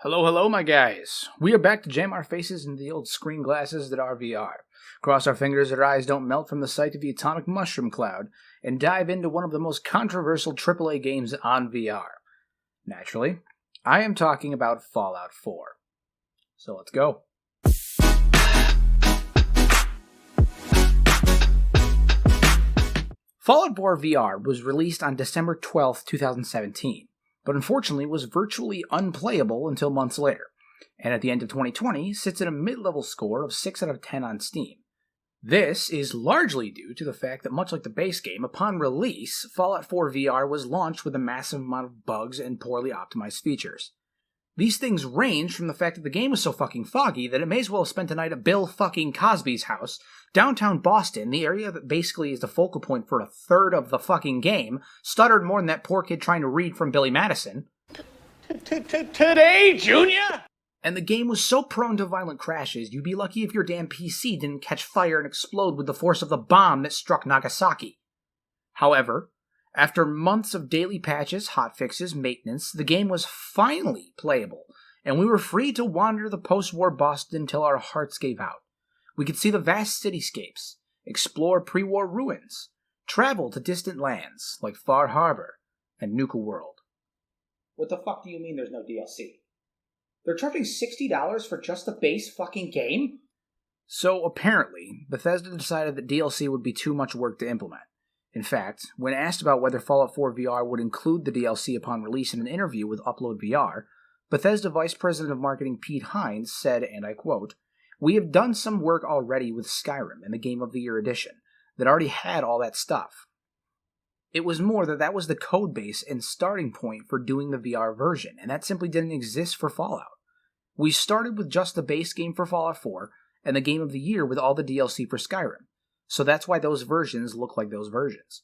Hello, hello, my guys. We are back to jam our faces into the old screen glasses that are VR, cross our fingers that our eyes don't melt from the sight of the atomic mushroom cloud, and dive into one of the most controversial AAA games on VR. Naturally, I am talking about Fallout 4. So let's go. Fallout 4 VR was released on December 12, 2017. But unfortunately was virtually unplayable until months later, and at the end of 2020 sits at a mid-level score of 6 out of 10 on Steam. This is largely due to the fact that much like the base game, upon release, Fallout 4 VR was launched with a massive amount of bugs and poorly optimized features. These things range from the fact that the game was so fucking foggy that it may as well have spent a night at Bill fucking Cosby's house, downtown Boston, the area that basically is the focal point for a third of the fucking game, stuttered more than that poor kid trying to read from Billy Madison. Today, Junior? And the game was so prone to violent crashes, you'd be lucky if your damn PC didn't catch fire and explode with the force of the bomb that struck Nagasaki. However, after months of daily patches, hotfixes, maintenance, the game was finally playable, and we were free to wander the post-war Boston until our hearts gave out. We could see the vast cityscapes, explore pre-war ruins, travel to distant lands like Far Harbor and Nuka World. What the fuck do you mean there's no DLC? They're charging $60 for just the base fucking game? So apparently, Bethesda decided that DLC would be too much work to implement. In fact, when asked about whether Fallout 4 VR would include the DLC upon release in an interview with Upload VR, Bethesda Vice President of Marketing Pete Hines said, and I quote, "We have done some work already with Skyrim and the Game of the Year edition that already had all that stuff. It was more that was the code base and starting point for doing the VR version, and that simply didn't exist for Fallout. We started with just the base game for Fallout 4 and the Game of the Year with all the DLC for Skyrim. So that's why those versions look like those versions."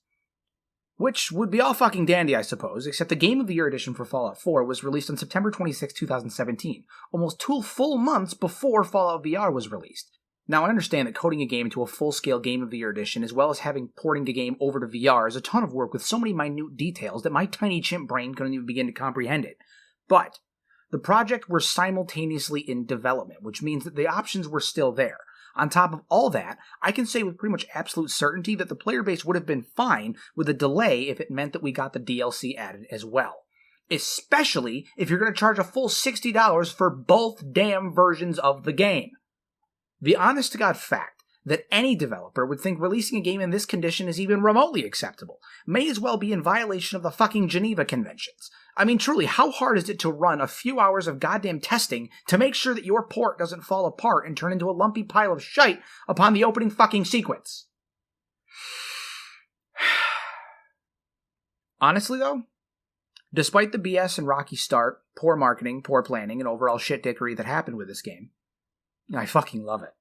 Which would be all fucking dandy, I suppose, except the Game of the Year edition for Fallout 4 was released on September 26, 2017, almost 2 full months before Fallout VR was released. Now, I understand that coding a game into a full-scale Game of the Year edition, as well as having porting the game over to VR, is a ton of work with so many minute details that my tiny chimp brain couldn't even begin to comprehend it. But the project were simultaneously in development, which means that the options were still there. On top of all that, I can say with pretty much absolute certainty that the player base would have been fine with a delay if it meant that we got the DLC added as well. Especially if you're going to charge a full $60 for both damn versions of the game. The honest-to-God fact that any developer would think releasing a game in this condition is even remotely acceptable may as well be in violation of the fucking Geneva Conventions. I mean, truly, how hard is it to run a few hours of goddamn testing to make sure that your port doesn't fall apart and turn into a lumpy pile of shite upon the opening fucking sequence? Honestly, though, despite the BS and rocky start, poor marketing, poor planning, and overall shit-dickery that happened with this game, I fucking love it.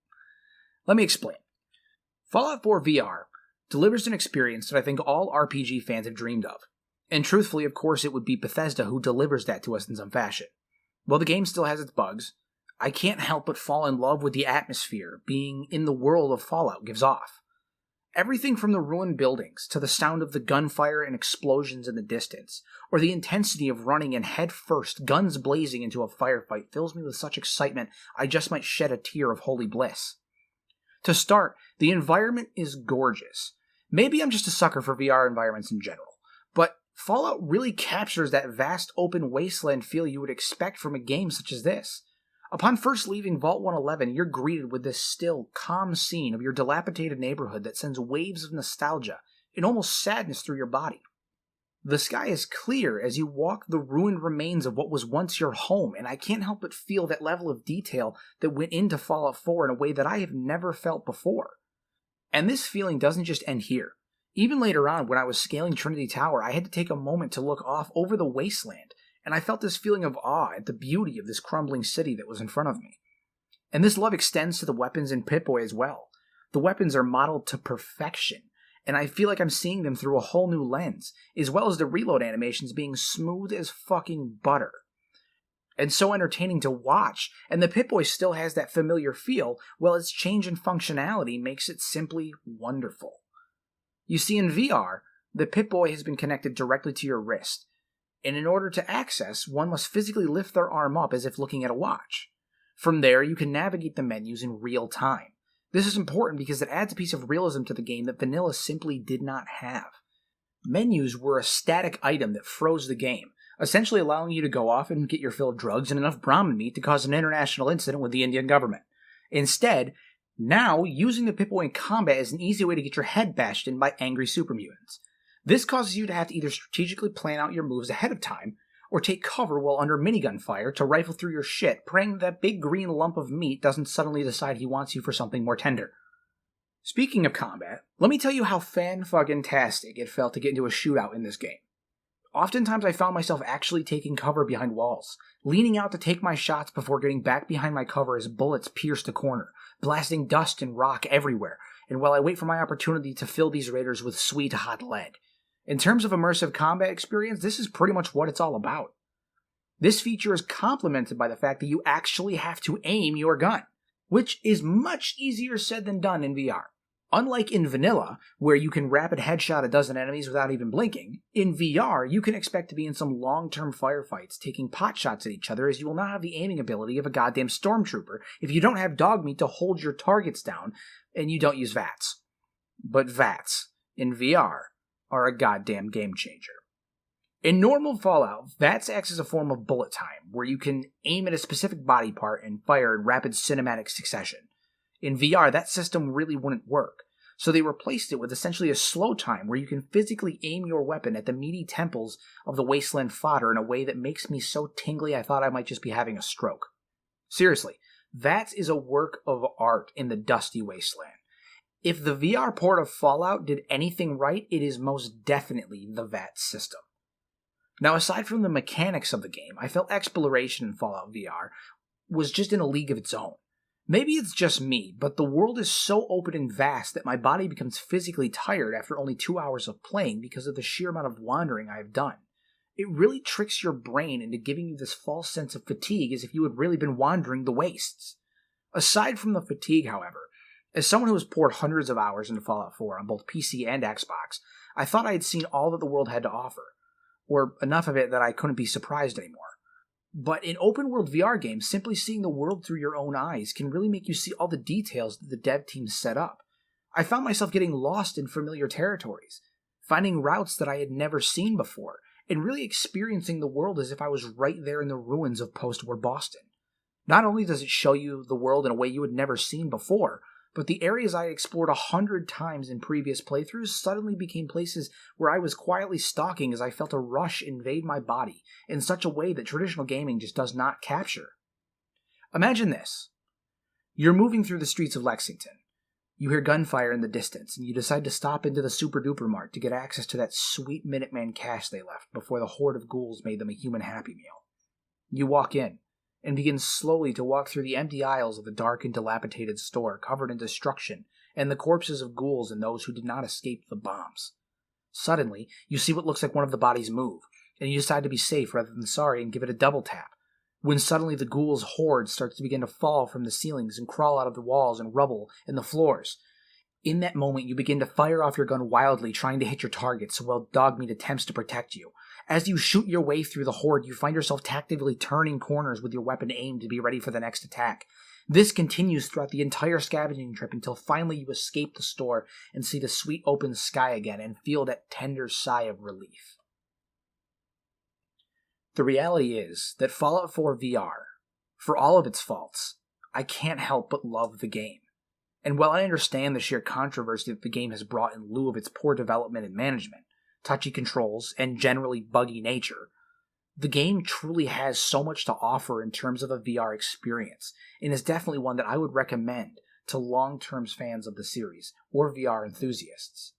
Let me explain. Fallout 4 VR delivers an experience that I think all RPG fans have dreamed of. And truthfully, of course, it would be Bethesda who delivers that to us in some fashion. While the game still has its bugs, I can't help but fall in love with the atmosphere being in the world of Fallout gives off. Everything from the ruined buildings to the sound of the gunfire and explosions in the distance, or the intensity of running in head first, guns blazing into a firefight, fills me with such excitement I just might shed a tear of holy bliss. To start, the environment is gorgeous. Maybe I'm just a sucker for VR environments in general, but Fallout really captures that vast open wasteland feel you would expect from a game such as this. Upon first leaving Vault 111, you're greeted with this still, calm scene of your dilapidated neighborhood that sends waves of nostalgia and almost sadness through your body. The sky is clear as you walk the ruined remains of what was once your home, and I can't help but feel that level of detail that went into Fallout 4 in a way that I have never felt before. And this feeling doesn't just end here. Even later on, when I was scaling Trinity Tower, I had to take a moment to look off over the wasteland, and I felt this feeling of awe at the beauty of this crumbling city that was in front of me. And this love extends to the weapons in Pip-Boy as well. The weapons are modeled to perfection, and I feel like I'm seeing them through a whole new lens, as well as the reload animations being smooth as fucking butter. And so entertaining to watch, and the Pip-Boy still has that familiar feel, while its change in functionality makes it simply wonderful. You see, in VR, the Pip-Boy has been connected directly to your wrist, and in order to access, one must physically lift their arm up as if looking at a watch. From there, you can navigate the menus in real time. This is important because it adds a piece of realism to the game that vanilla simply did not have. Menus were a static item that froze the game, essentially allowing you to go off and get your fill of drugs and enough Brahmin meat to cause an international incident with the Indian government. Instead, now, using the Pip-Boy in combat is an easy way to get your head bashed in by angry super mutants. This causes you to have to either strategically plan out your moves ahead of time, or take cover while under minigun fire to rifle through your shit, praying that big green lump of meat doesn't suddenly decide he wants you for something more tender. Speaking of combat, let me tell you how fan-fucking-tastic it felt to get into a shootout in this game. Oftentimes I found myself actually taking cover behind walls, leaning out to take my shots before getting back behind my cover as bullets pierced a corner, blasting dust and rock everywhere, and while I wait for my opportunity to fill these raiders with sweet hot lead. In terms of immersive combat experience, this is pretty much what it's all about. This feature is complemented by the fact that you actually have to aim your gun, which is much easier said than done in VR. Unlike in vanilla, where you can rapid headshot a dozen enemies without even blinking, in VR you can expect to be in some long-term firefights taking potshots at each other, as you will not have the aiming ability of a goddamn stormtrooper if you don't have dog meat to hold your targets down and you don't use VATS. But VATS, in VR, are a goddamn game changer. In normal Fallout, VATS acts as a form of bullet time, where you can aim at a specific body part and fire in rapid cinematic succession. In VR, that system really wouldn't work, so they replaced it with essentially a slow time where you can physically aim your weapon at the meaty temples of the wasteland fodder in a way that makes me so tingly I thought I might just be having a stroke. Seriously, VATS is a work of art in the dusty wasteland. If the VR port of Fallout did anything right, it is most definitely the VATS system. Now, aside from the mechanics of the game, I felt exploration in Fallout VR was just in a league of its own. Maybe it's just me, but the world is so open and vast that my body becomes physically tired after only 2 hours of playing because of the sheer amount of wandering I have done. It really tricks your brain into giving you this false sense of fatigue as if you had really been wandering the wastes. Aside from the fatigue, however, as someone who has poured hundreds of hours into Fallout 4 on both PC and Xbox, I thought I had seen all that the world had to offer, or enough of it that I couldn't be surprised anymore. But in open-world VR games, simply seeing the world through your own eyes can really make you see all the details that the dev team set up. I found myself getting lost in familiar territories, finding routes that I had never seen before, and really experiencing the world as if I was right there in the ruins of post-war Boston. Not only does it show you the world in a way you had never seen before, but the areas I explored 100 times in previous playthroughs suddenly became places where I was quietly stalking as I felt a rush invade my body in such a way that traditional gaming just does not capture. Imagine this. You're moving through the streets of Lexington. You hear gunfire in the distance, and you decide to stop into the Super Duper Mart to get access to that sweet Minuteman cash they left before the horde of ghouls made them a human Happy Meal. You walk in, and begins slowly to walk through the empty aisles of the dark and dilapidated store covered in destruction and the corpses of ghouls and those who did not escape the bombs. Suddenly, you see what looks like one of the bodies move, and you decide to be safe rather than sorry and give it a double tap, when suddenly the ghouls' horde starts to begin to fall from the ceilings and crawl out of the walls and rubble and the floors. In that moment, you begin to fire off your gun wildly, trying to hit your targets while Dogmeat attempts to protect you. As you shoot your way through the horde, you find yourself tactically turning corners with your weapon aimed to be ready for the next attack. This continues throughout the entire scavenging trip until finally you escape the store and see the sweet open sky again and feel that tender sigh of relief. The reality is that Fallout 4 VR, for all of its faults, I can't help but love the game. And while I understand the sheer controversy that the game has brought in lieu of its poor development and management, touchy controls, and generally buggy nature, the game truly has so much to offer in terms of a VR experience, and is definitely one that I would recommend to long-term fans of the series, or VR enthusiasts.